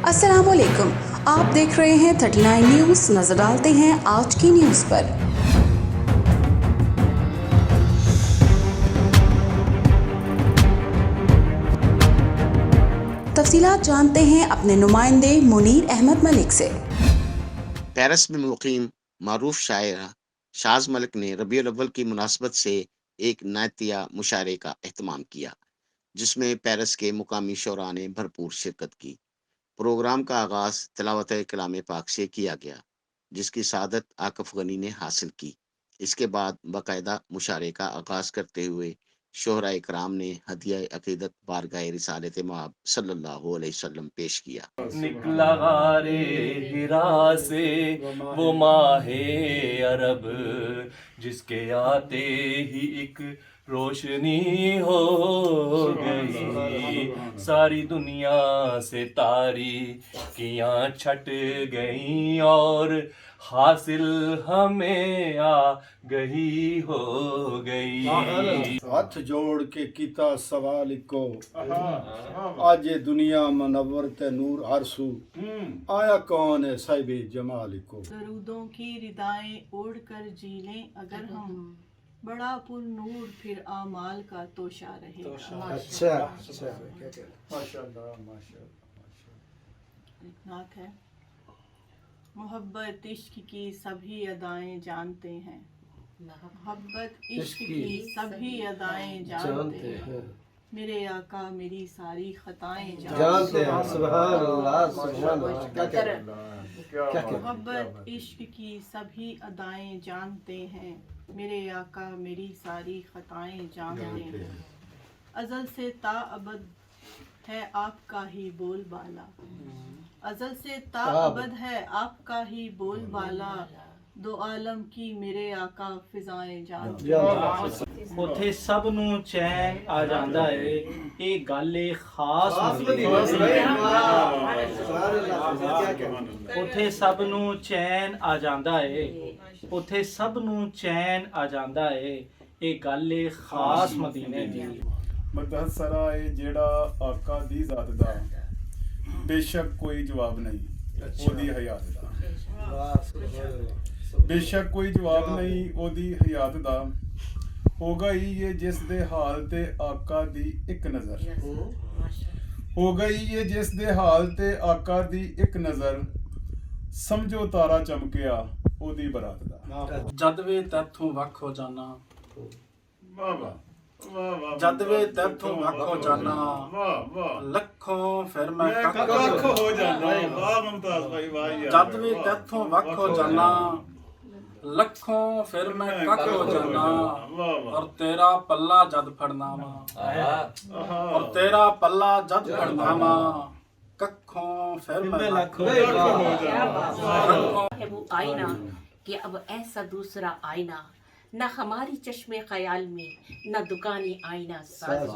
अस्सलाम वालेकुम, आप देख रहे हैं 39 न्यूज़। नजर डालते हैं आज की न्यूज़ पर। तफसीलात जानते हैं अपने नुमाइंदे मुनीर अहमद मलिक से। पेरिस में मुकीम मारूफ शायर शाज मलिक ने रबीउल अव्वल की मुनासबत से एक नातिया मुशायरे का एहतमाम किया, जिसमें पेरिस के मुकामी शोरा ने भरपूर शिरकत की। प्रोग्राम का आगाज तिलावत कलाम पाक से किया गया, जिसकी सआदत आकफ गनी ने हासिल की। इसके बाद बाकायदा मुशायरे का आगाज करते हुए शोहरा इकराम ने हदिया अकीदत बारगाह रिसालत मआब सल्लल्लाहु अलैहि वसल्लम पेश किया। निकला गारे हिरा से वो माहे अरब, जिसके आते ही एक रोशनी हो गई, सारी दुनिया से तारीकियां छट गई और हासिल हमें आ गई हो गई। हथ जोड़ के कीता सवाल को आज ये दुनिया मनवर ते नूर आरसू आया कौन है साहिबे जमाल को। दरूदों की रिदाएं ओढ़ कर जी लें अगर हम, बड़ा पुर नूर फिर आमाल का तोशा रहेगा। अच्छा माशाल्लाह माशाल्लाह। एक नात है। मोहब्बत इश्क की सभी अदाएं जानते हैं, मोहब्बत इश्क की सभी अदाएं जानते हैं, मेरे आका मेरी सारी खताएं जानते हैं। सुभान अल्लाह सुभान अल्लाह। मोहब्बत इश्क की सभी अदाएं जानते हैं, मेरे आका मेरी सारी खताएं जानते हैं। अज़ल से ता अबद है आपका ही बोलबाला, अज़ल से ता अबद है आपका ही बोलबाला, दो आलम की मेरे आका फिजाएं जानते हैं। ਉੱਥੇ ਸਭ ਨੂੰ ਚੈਨ ਆ ਜਾਂਦਾ ਏ, ਇਹ ਗੱਲ ਏ ਖਾਸ ਉੱਥੇ ਸਭ ਨੂੰ ਚੈਨ ਆ ਜਾਂਦਾ ਏ, ਉੱਥੇ ਸਭ ਨੂੰ ਚੈਨ ਆ ਜਾਂਦਾ ਏ, ਇਹ ਗੱਲ ਏ ਖਾਸ ਮਦੀਨੇ ਦੀ। ਮਤਹਸਰਾ ਏ ਜਿਹੜਾ ਆਕਾ ਦੀ ਜ਼ਾਤ ਦਾ ਬੇਸ਼ੱਕ ਕੋਈ ਜਵਾਬ ਨਹੀਂ ਉਹਦੀ ਹਯਾਤ ਦਾ, ਬੇਸ਼ੱਕ ਕੋਈ ਜਵਾਬ ਨਹੀਂ ਉਹਦੀ ਹਯਾਤ ਦਾ। ਹੋਗਾ ਹੀ ਇਹ ਜਿਸ ਦੇ ਹਾਲ ਤੇ ਆਕਾ ਦੀ ਇੱਕ ਨਜ਼ਰ, ਹੋ ਗਈ ਇਹ ਜਿਸ ਦੇ ਹਾਲ ਤੇ ਆਕਾ ਦੀ ਇੱਕ ਨਜ਼ਰ, ਸਮਝੋ ਤਾਰਾ ਚਮਕਿਆ ਉਹਦੀ ਬਰਾਤ ਦਾ। ਜਦ ਵੇ ਤੈਥੋਂ ਵੱਖ ਹੋ ਜਾਣਾ, ਵਾਹ ਵਾਹ ਵਾਹ ਵਾਹ। ਜਦ ਵੇ ਤੈਥੋਂ ਵੱਖ ਹੋ ਜਾਣਾ, ਵਾਹ ਵਾਹ। ਲੱਖੋਂ ਫਿਰ ਮੈਂ ਕੱਖ ਹੋ ਜਾਣਾ। ਵਾਹ ਮੁਮਤਾਜ਼ ਭਾਈ ਵਾਹ ਯਾਰ। ਜਦ ਵੀ ਤੈਥੋਂ ਵੱਖ ਹੋ ਜਾਣਾ, ਲੱਖੋਂ ਫਿਰ ਮੈਂ ਕੱਖ ਹੋ ਜਾਣਾ, ਔਰ ਤੇਰਾ ਪੱਲਾ ਜਦ ਫੜਨਾ ਵਾ, ਔਰ ਤੇਰਾ ਪੱਲਾ ਜਦ ਫੜਨਾ ਵਾ, ਕੱਖੋਂ ਫਿਰ ਮੈਂ ਲੱਖ ਹੋ ਜਾਣਾ। है वो आईना कि अब ऐसा दूसरा आईना, न हमारी चश्मे ख्याल में न दुकानी आईना साज़,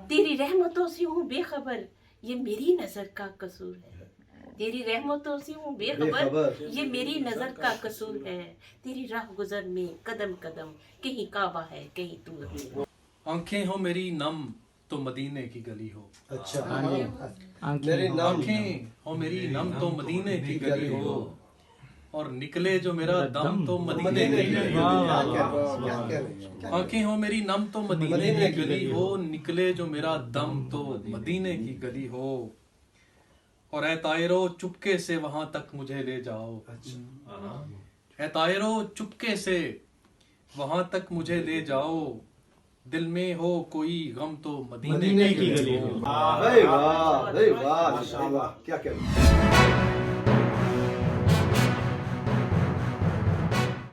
तेरी रहमतों से हूँ बेखबर ये मेरी नजर का कसूर है, तेरी रहमतों से हूँ बेखबर ये मेरी नजर का कसूर है, तेरी राह गुजर में कदम कदम कहीं काबा है कहीं दूर है। आंखें हो मेरी नम तो मदीने की गली हो, अच्छा आंखें हो मेरी नम तो मदीने की गली हो, और निकले जो मेरा दम तो मदीने की गली हो। आंखें हो मेरी नम तो मदीने की गली हो, निकले जो मेरा दम तो मदीने की गली हो, और ऐ तायरो चुपके से वहां तक मुझे ले जाओ, ऐ तायरो चुपके से वहां तक मुझे ले जाओ, दिल में हो कोई गम तो मदीने की गली हो। वाह वाह माशाल्लाह क्या कहते हैं।